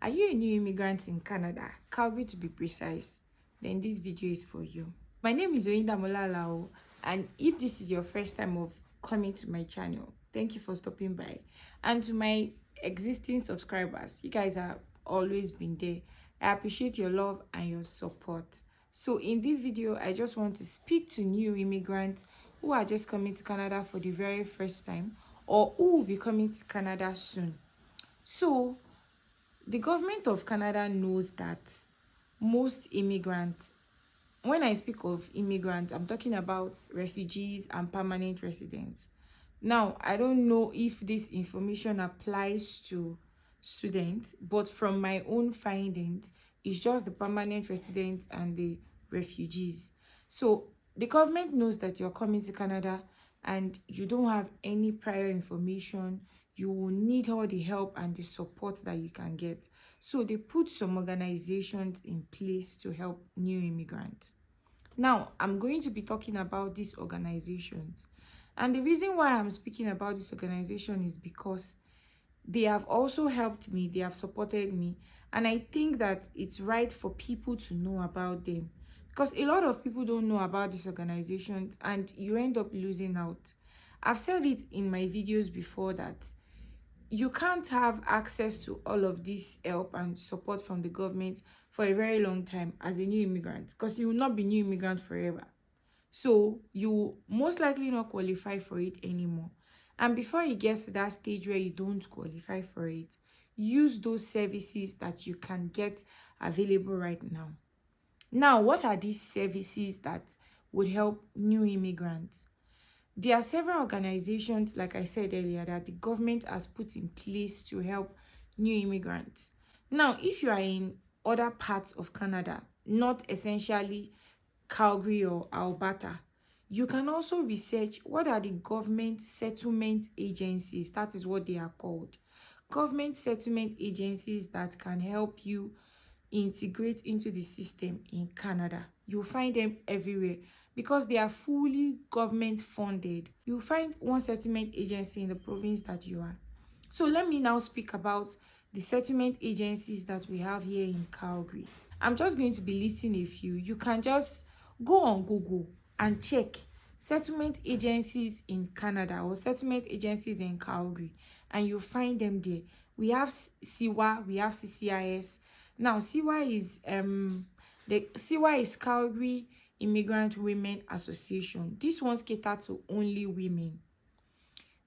Are you a new immigrant in Canada, Calgary to be precise? Then this video is for you. My name is Oyinda Molalao, and if this is your first time of coming to my channel, thank you for stopping by. And to my existing subscribers, you guys have always been there. I appreciate your love and your support. So in this video, I just want to speak to new immigrants who are just coming to Canada for the very first time, or who will be coming to Canada soon. So the government of Canada knows that most immigrants, when I speak of immigrants, I'm talking about refugees and permanent residents. Now, I don't know if this information applies to students, but from my own findings, it's just the permanent residents and the refugees. So the government knows that you're coming to Canada and you don't have any prior information. You will need all the help and the support that you can get. So they put some organizations in place to help new immigrants. Now, I'm going to be talking about these organizations. And the reason why I'm speaking about this organization is because they have also helped me, they have supported me, and I think that it's right for people to know about them. Because a lot of people don't know about these organizations and you end up losing out. I've said it in my videos before that you can't have access to all of this help and support from the government for a very long time as a new immigrant, because you will not be new immigrant forever. So you will most likely not qualify for it anymore. And before it gets to that stage where you don't qualify for it, use those services that you can get available right now. Now, what are these services that would help new immigrants? There are several organizations, like I said earlier, that the government has put in place to help new immigrants. Now, if you are in other parts of Canada, not essentially Calgary or Alberta, you can also research what are the government settlement agencies. That is what they are called. Government settlement agencies that can help you integrate into the system in Canada. You'll find them everywhere because they are fully government funded. You'll find one settlement agency in the province that you are. So let me now speak about the settlement agencies that we have here in Calgary. I'm just going to be listing a few. You can just go on Google and check settlement agencies in Canada or settlement agencies in Calgary, and you'll find them there. We have CIWA, we have CCIS. Now, CIWA is Calgary Immigrant Women Association. This one's cater to only women.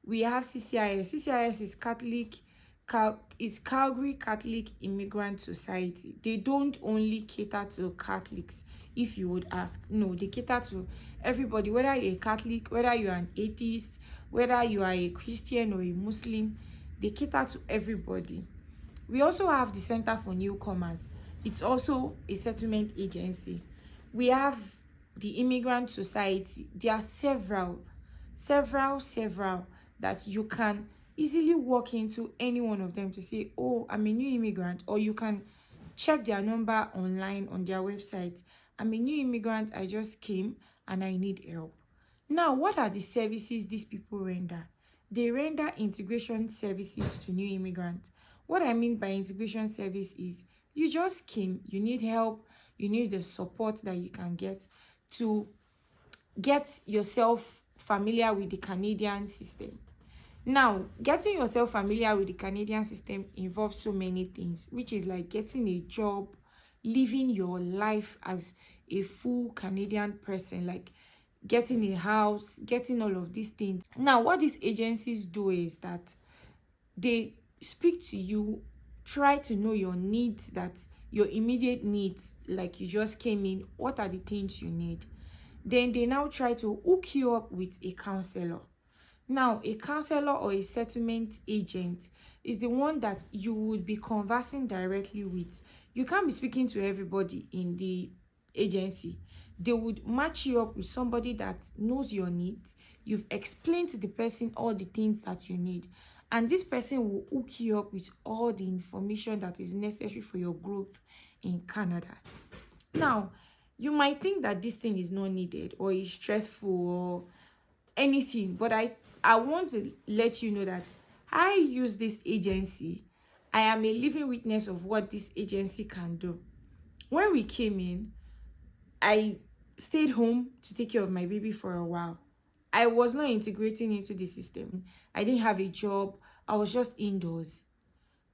We have CCIS. CCIS is Calgary Catholic Immigrant Society. They don't only cater to Catholics, if you would ask. No, they cater to everybody, whether you're a Catholic, whether you're an atheist, whether you are a Christian or a Muslim. They cater to everybody. We also have the Center for Newcomers. It's also a settlement agency. We have the Immigrant Society. There are several that you can easily walk into any one of them to say, oh, I'm a new immigrant, or you can check their number online on their website. I'm a new immigrant, I just came and I need help. Now, what are the services these people render? They render integration services to new immigrants. What I mean by integration service is you just came, you need help, you need the support that you can get to get yourself familiar with the Canadian system. Now, getting yourself familiar with the Canadian system involves so many things, which is like getting a job, living your life as a full Canadian person, like getting a house, getting all of these things. Now, what these agencies do is that they speak to you, try to know your needs, that your immediate needs, like you just came in, what are the things you need? Then they now try to hook you up with a counselor. Now, a counselor or a settlement agent is the one that you would be conversing directly with. You can't be speaking to everybody in the agency. They would match you up with somebody that knows your needs. You've explained to the person all the things that you need, and this person will hook you up with all the information that is necessary for your growth in Canada. Now, you might think that this thing is not needed or is stressful or anything, but I want to let you know that I use this agency I am a living witness of what this agency can do. When we came in, I stayed home to take care of my baby for a while. I was not integrating into the system. I didn't have a job. I was just indoors.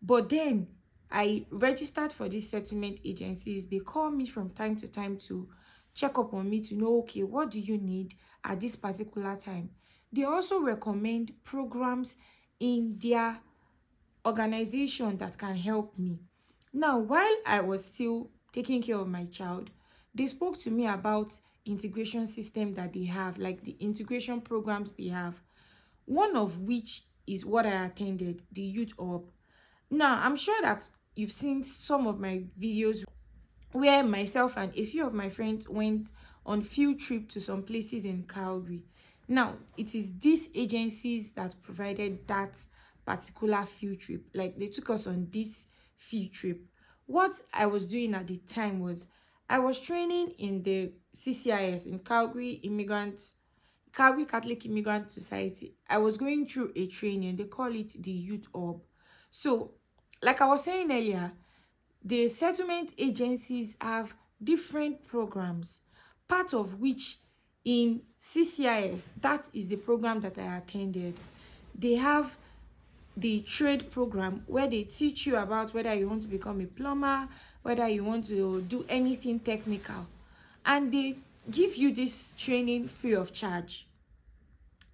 But then I registered for these settlement agencies. They call me from time to time to check up on me to know, okay, what do you need at this particular time? They also recommend programs in their organization that can help me. Now, while I was still taking care of my child, they spoke to me about integration system that they have, like the integration programs they have, one of which is what I attended, the Youth Hub. Now, I'm sure that you've seen some of my videos where myself and a few of my friends went on field trip to some places in Calgary. Now, it is these agencies that provided that particular field trip. Like, they took us on this field trip. What I was doing at the time was I was training in the CCIS, in Calgary Catholic Immigrant Society. I was going through a training. They call it the Youth Hub. So, like I was saying earlier, the settlement agencies have different programs, part of which in CCIS, that is the program that I attended. They have the trade program where they teach you about whether you want to become a plumber, whether you want to do anything technical, and they give you this training free of charge.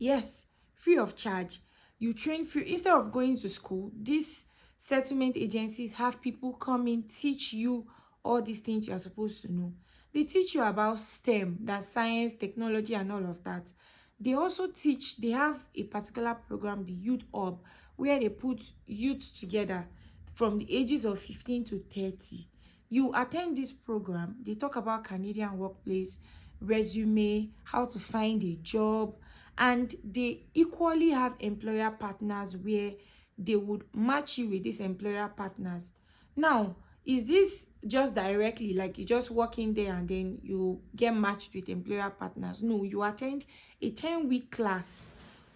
Yes, free of charge. You train free. Instead of going to school, these settlement agencies have people come in, teach you all these things you are supposed to know. They teach you about STEM, that's science, technology, and all of that. They also teach, they have a particular program, the Youth Hub, where they put youth together from the ages of 15 to 30. You attend this program, they talk about Canadian workplace, resume, how to find a job, and they equally have employer partners where they would match you with these employer partners. Now, is this just directly like you just walk in there and then you get matched with employer partners? No, you attend a 10-week class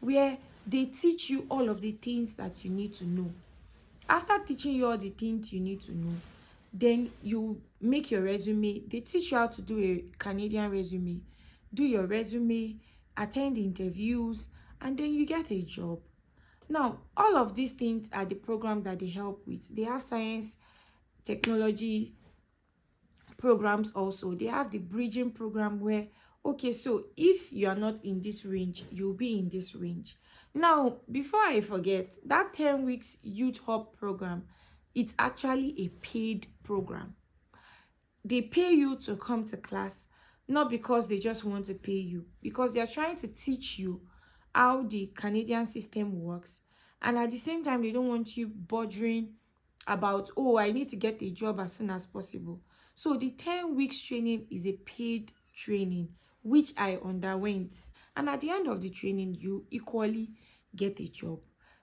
where they teach you all of the things that you need to know. After teaching you all the things you need to know, then you make your resume. They teach you how to do a Canadian resume, do your resume, attend interviews, and then you get a job. Now, all of these things are the program that they help with. They have science, technology programs also. They have the bridging program where, okay, so if you are not in this range, you'll be in this range. Now, before I forget, that 10 weeks Youth Hub program, it's actually a paid program. They pay you to come to class, not because they just want to pay you, because they're trying to teach you how the Canadian system works. And at the same time, they don't want you bothering about, oh, I need to get a job as soon as possible. So the 10 weeks training is a paid training, which I underwent. And at the end of the training, you equally get a job.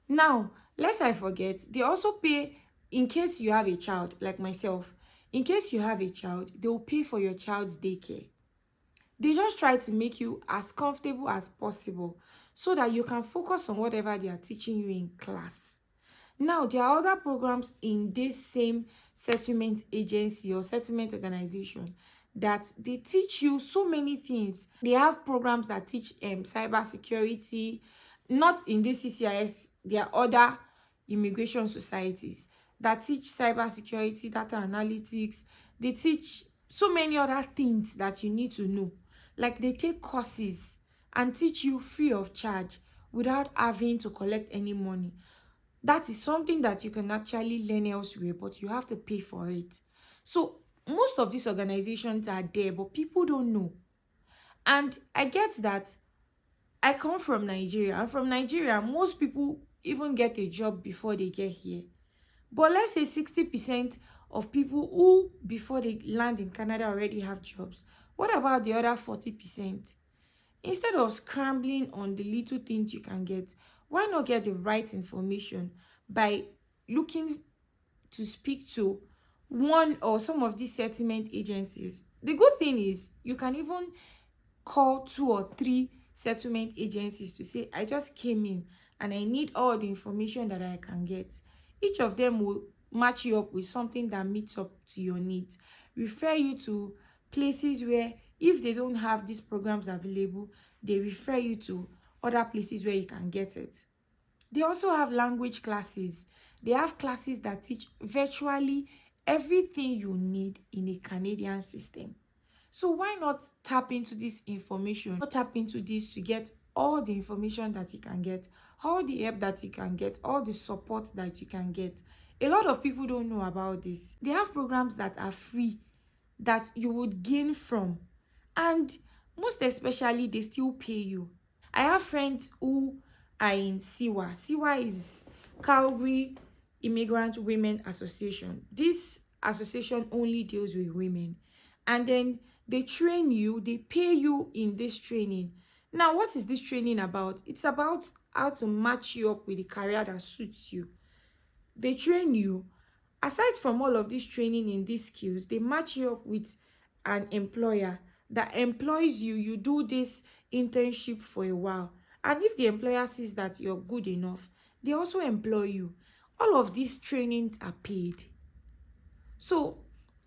Now, lest I forget, they also pay in case you have a child, like myself. In case you have a child, they will pay for your child's daycare. They just try to make you as comfortable as possible so that you can focus on whatever they are teaching you in class. Now, there are other programs in this same settlement agency or settlement organization that they teach you so many things. They have programs that teach cyber security, not in this CCIS, there are other immigration societies that teach cyber security, data analytics. They teach so many other things that you need to know. Like, they take courses and teach you free of charge without having to collect any money. That is something that you can actually learn elsewhere, but you have to pay for it. So most of these organizations are there, but people don't know. And I get that. I come from Nigeria, and from Nigeria, most people even get a job before they get here. But let's say 60% of people who, before they land in Canada, already have jobs. What about the other 40%? Instead of scrambling on the little things you can get, why not get the right information by looking to speak to one or some of these settlement agencies? The good thing is you can even call 2 or 3 settlement agencies to say, I just came in and I need all the information that I can get. Each of them will match you up with something that meets up to your needs, refer you to places where if they don't have these programs available, they refer you to other places where you can get it. They also have language classes. They have classes that teach virtually everything you need in a Canadian system. So why not tap into this information? Not tap into this to get all the information that you can get, all the help that you can get, all the support that you can get. A lot of people don't know about this. They have programs that are free that you would gain from, and most especially they still pay you. I have friends who are in SIWA. SIWA is Calgary Immigrant Women Association. This association only deals with women. And then they train you, they pay you in this training. Now, what is this training about? It's about how to match you up with the career that suits you. They train you. Aside from all of this training in these skills, they match you up with an employer that employs you. You do this internship for a while, and if the employer sees that you're good enough, they also employ you. All of these trainings are paid. So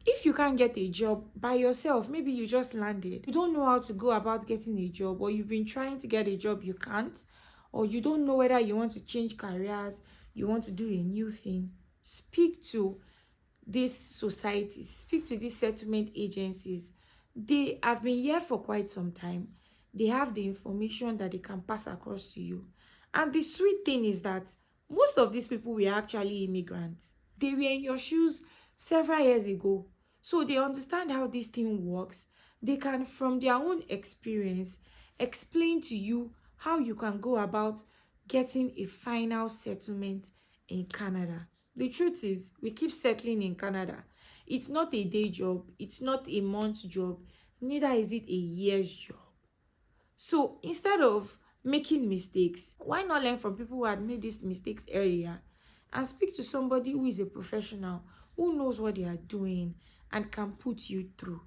if you can't get a job by yourself, maybe you just landed, you don't know how to go about getting a job, or you've been trying to get a job, you can't, or you don't know whether you want to change careers, you want to do a new thing, speak to these societies, speak to these settlement agencies. They have been here for quite some time. They have the information that they can pass across to you. And the sweet thing is that most of these people were actually immigrants. They were in your shoes several years ago. So they understand how this thing works. They can, from their own experience, explain to you how you can go about getting a final settlement in Canada. The truth is, we keep settling in Canada. It's not a day job, it's not a month job, neither is it a year's job. So instead of making mistakes, why not learn from people who had made these mistakes earlier and speak to somebody who is a professional, who knows what they are doing and can put you through?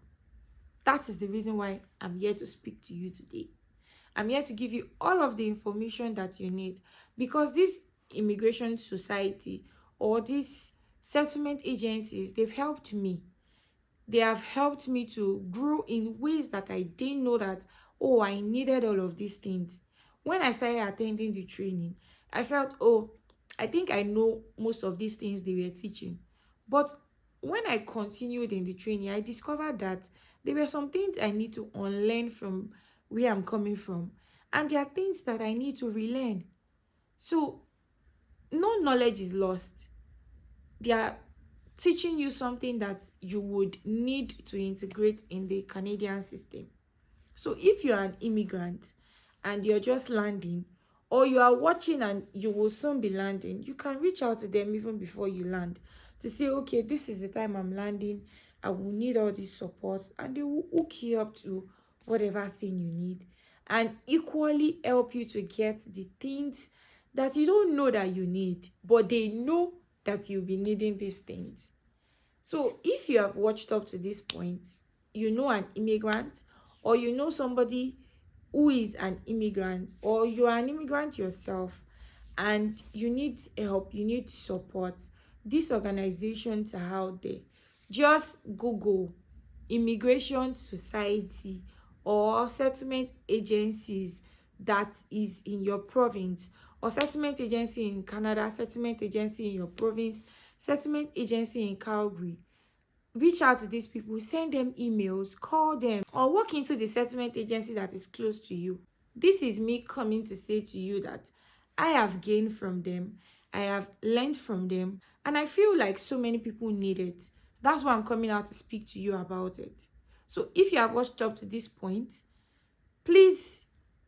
That is the reason why I'm here to speak to you today. I'm here to give you all of the information that you need, because this immigration society or these settlement agencies, they've helped me. They have helped me to grow in ways that I didn't know that, oh, I needed all of these things. When I started attending the training, I felt, oh, I think I know most of these things they were teaching. But when I continued in the training, I discovered that there were some things I need to unlearn from where I'm coming from. And there are things that I need to relearn. So no knowledge is lost. They are teaching you something that you would need to integrate in the Canadian system. So if you're an immigrant and you're just landing, or you are watching and you will soon be landing, you can reach out to them even before you land to say, okay, this is the time I'm landing, I will need all this support, and they will hook you up to whatever thing you need and equally help you to get the things that you don't know that you need, but they know that you'll be needing these things. So if you have watched up to this point, you know an immigrant, or you know somebody who is an immigrant, or you are an immigrant yourself and you need help, you need support, these organizations are out there. Just Google immigration society or settlement agencies that is in your province, or settlement agency in Canada, settlement agency in your province, settlement agency in Calgary. Reach out to these people, send them emails, call them, or walk into the settlement agency that is close to you. This is me coming to say to you that I have gained from them, I have learned from them, and I feel like so many people need it. That's why I'm coming out to speak to you about it. So if you have watched up to this point, please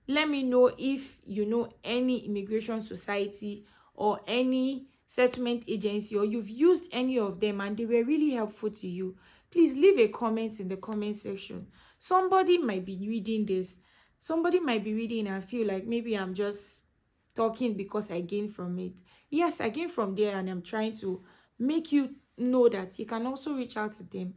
let me know if you know any immigration society or any settlement agency, or you've used any of them and they were really helpful to you. Please leave a comment in the comment section. Somebody might be reading this. Somebody might be reading and feel like maybe I'm just talking because I gained from it. Yes, I gained from there, and I'm trying to make you know that you can also reach out to them,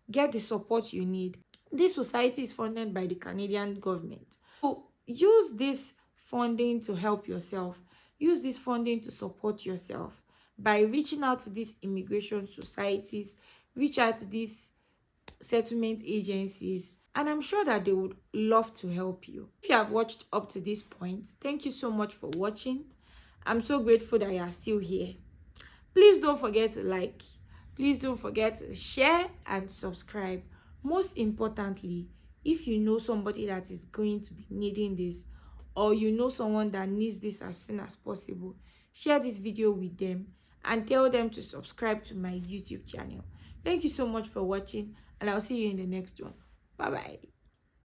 get the support you need. This society is funded by the Canadian government. So use this funding to help yourself. Use this funding to support yourself by reaching out to these immigration societies, reach out to these settlement agencies, and I'm sure that they would love to help you. If you have watched up to this point, thank you so much for watching. I'm so grateful that you are still here. Please don't forget to like, please don't forget to share and subscribe. Most importantly, if you know somebody that is going to be needing this, or you know someone that needs this as soon as possible, share this video with them and tell them to subscribe to my YouTube channel. Thank you so much for watching, and I'll see you in the next one. Bye bye.